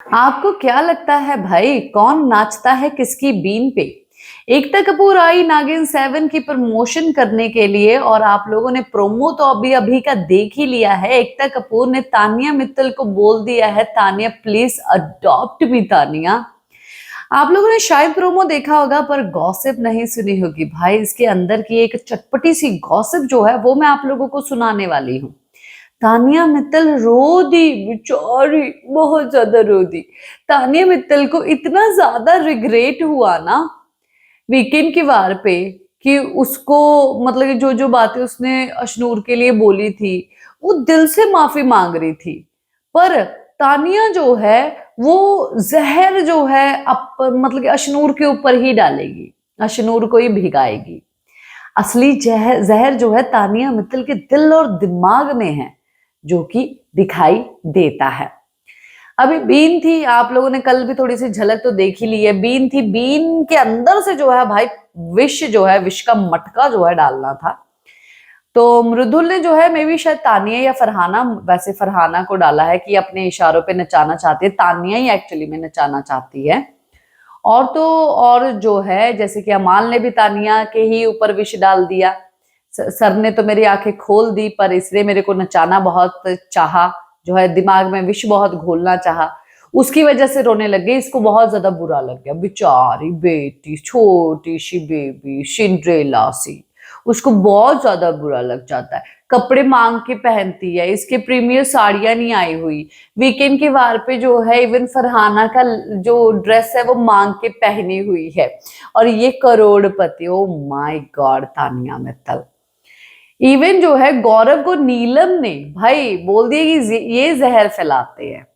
आपको क्या लगता है भाई, कौन नाचता है किसकी बीन पे? एकता कपूर आई नागिन 7 की प्रमोशन करने के लिए, और आप लोगों ने प्रोमो तो अभी अभी का देख ही लिया है। एकता कपूर ने तानिया मित्तल को बोल दिया है, तानिया प्लीज अडॉप्ट मी तानिया। आप लोगों ने शायद प्रोमो देखा होगा पर गॉसिप नहीं सुनी होगी भाई। इसके अंदर की एक चटपटी सी गॉसिप जो है वो मैं आप लोगों को सुनाने वाली हूँ। तानिया मित्तल रो दी बेचारी, बहुत ज्यादा रो दी। तानिया मित्तल को इतना ज्यादा रिग्रेट हुआ ना वीकेंड के वार पे, कि उसको मतलब कि जो जो बातें उसने अशनूर के लिए बोली थी वो दिल से माफी मांग रही थी। पर तानिया जो है वो जहर जो है मतलब कि अशनूर के ऊपर ही डालेगी, अशनूर को ही भिगाएगी। असली जहर जहर जो है तानिया मित्तल के दिल और दिमाग में है, जो कि दिखाई देता है। अभी बीन थी, आप लोगों ने कल भी थोड़ी सी झलक तो देख ही ली है। बीन थी, बीन के अंदर से जो है भाई विष जो है, विष का मटका जो है डालना था। तो मृदुल ने जो है मे बी शायद तानिया या फरहाना, वैसे फरहाना को डाला है कि अपने इशारों पे नचाना चाहती है। तानिया ही एक्चुअली में नचाना चाहती है। और तो और जो है जैसे कि अमाल ने भी तानिया के ही ऊपर विष डाल दिया। सर ने तो मेरी आंखें खोल दी, पर इसने मेरे को नचाना बहुत चाहा, जो है दिमाग में विष बहुत घोलना चाहा, उसकी वजह से रोने लग गई। इसको बहुत ज्यादा बुरा लग गया, बेचारी बेटी, छोटी सी बेबी सिंड्रेला सी, उसको बहुत ज्यादा बुरा लग जाता है। कपड़े मांग के पहनती है, इसके प्रीमियर साड़ियां नहीं आई हुई। वीकेंड के वार पे जो है इवन फरहाना का जो ड्रेस है वो मांग के पहनी हुई है। और ये करोड़पति, oh my god Tania Mittal. Even जो है गौरव को नीलम ने भाई बोल दिया कि ये जहर फैलाते हैं।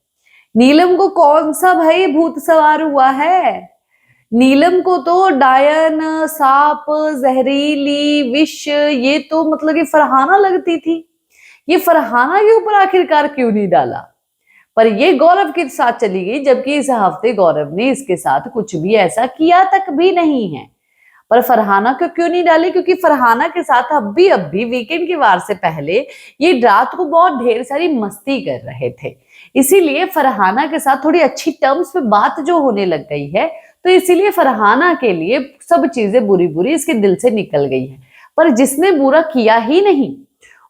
नीलम को कौन सा भाई भूत सवार हुआ है? नीलम को तो डायन, सांप, जहरीली विष, ये तो मतलब कि फरहाना लगती थी। ये फरहाना के ऊपर आखिरकार क्यों नहीं डाला? पर ये गौरव के साथ चली गई, जबकि इस हफ्ते गौरव ने इसके साथ कुछ भी ऐसा किया तक भी नहीं है। पर फरहाना को क्यों नहीं डाली? क्योंकि फरहाना के साथ अब भी वीकेंड के वार से पहले ये रात को बहुत ढेर सारी मस्ती कर रहे थे, इसीलिए फरहाना के साथ थोड़ी अच्छी टर्म्स पे बात जो होने लग गई है, तो इसीलिए फरहाना के लिए सब चीजें बुरी बुरी इसके दिल से निकल गई है। पर जिसने बुरा किया ही नहीं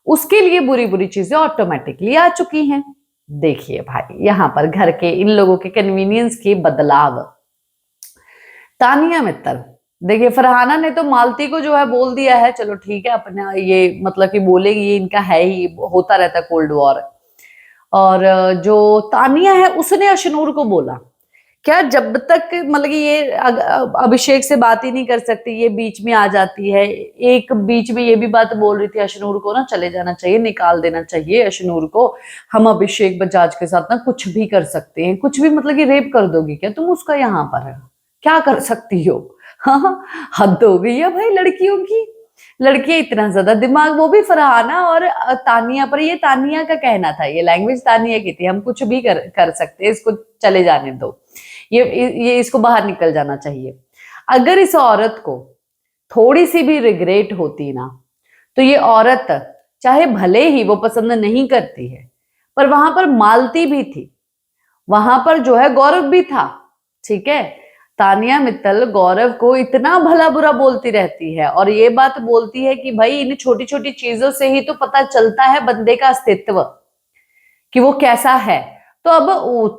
उसके लिए बुरी बुरी चीजें ऑटोमेटिकली आ चुकी हैं। देखिए भाई यहाँ पर घर के इन लोगों के कन्वीनियंस के बदलाव। तानिया मित्तल, देखिए फरहाना ने तो मालती को जो है बोल दिया है, चलो ठीक है अपना ये मतलब कि बोलेगी, ये इनका है ही, होता रहता कोल्ड वॉर। और जो तानिया है उसने अशनूर को बोला, क्या जब तक मतलब कि ये अभिषेक से बात ही नहीं कर सकती, ये बीच में आ जाती है। एक बीच में ये भी बात बोल रही थी अशनूर को ना चले जाना चाहिए, निकाल देना चाहिए अशनूर को, हम अभिषेक बजाज के साथ ना कुछ भी कर सकते हैं। कुछ भी मतलब कि रेप कर दोगी क्या तुम उसका? यहाँ पर है क्या कर सकती हो? हाँ, हद हो गई है भाई लड़कियों की। लड़कियां इतना ज्यादा दिमाग, वो भी फरहाना और तानिया पर। ये तानिया का कहना था, ये लैंग्वेज तानिया की थी, हम कुछ भी कर सकते हैं, इसको चले जाने दो, ये इसको बाहर निकल जाना चाहिए। अगर इस औरत को थोड़ी सी भी रिग्रेट होती ना, तो ये औरत चाहे भले ही वो पसंद नहीं करती है, पर वहां पर मालती भी थी, वहां पर जो है गौरव भी था, ठीक है। तानिया मित्तल गौरव को इतना भला बुरा बोलती रहती है, और ये बात बोलती है कि भाई इन छोटी छोटी चीजों से ही तो पता चलता है बंदे का अस्तित्व, कि वो कैसा है। तो अब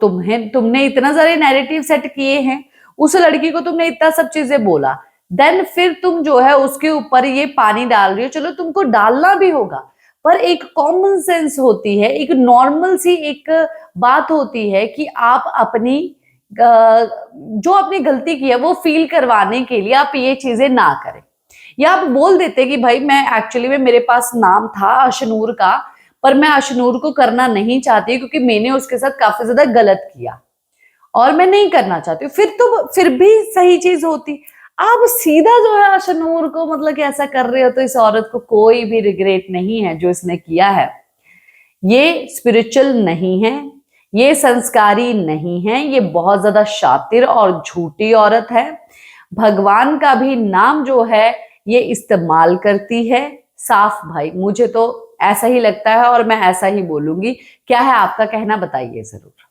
तुमने इतना सारे नैरेटिव सेट किए हैं, उस लड़की को तुमने इतना सब चीजें बोला, देन फिर तुम जो है उसके ऊपर ये पानी डाल रही हो। चलो तुमको डालना भी होगा, पर एक कॉमन सेंस होती है, एक नॉर्मल सी एक बात होती है कि आप अपनी जो आपने गलती की है वो फील करवाने के लिए आप ये चीजें ना करें। या आप बोल देते कि भाई मैं एक्चुअली में मेरे पास नाम था अशनूर का, पर मैं अशनूर को करना नहीं चाहती क्योंकि मैंने उसके साथ काफी ज्यादा गलत किया और मैं नहीं करना चाहती, फिर तो फिर भी सही चीज होती। आप सीधा जो है अशनूर को मतलब कि ऐसा कर रहे हो, तो इस औरत को कोई भी रिग्रेट नहीं है जो इसने किया है। ये स्पिरिचुअल नहीं है, ये संस्कारी नहीं है, ये बहुत ज्यादा शातिर और झूठी औरत है। भगवान का भी नाम जो है ये इस्तेमाल करती है। साफ भाई, मुझे तो ऐसा ही लगता है और मैं ऐसा ही बोलूंगी। क्या है आपका कहना, बताइए जरूर।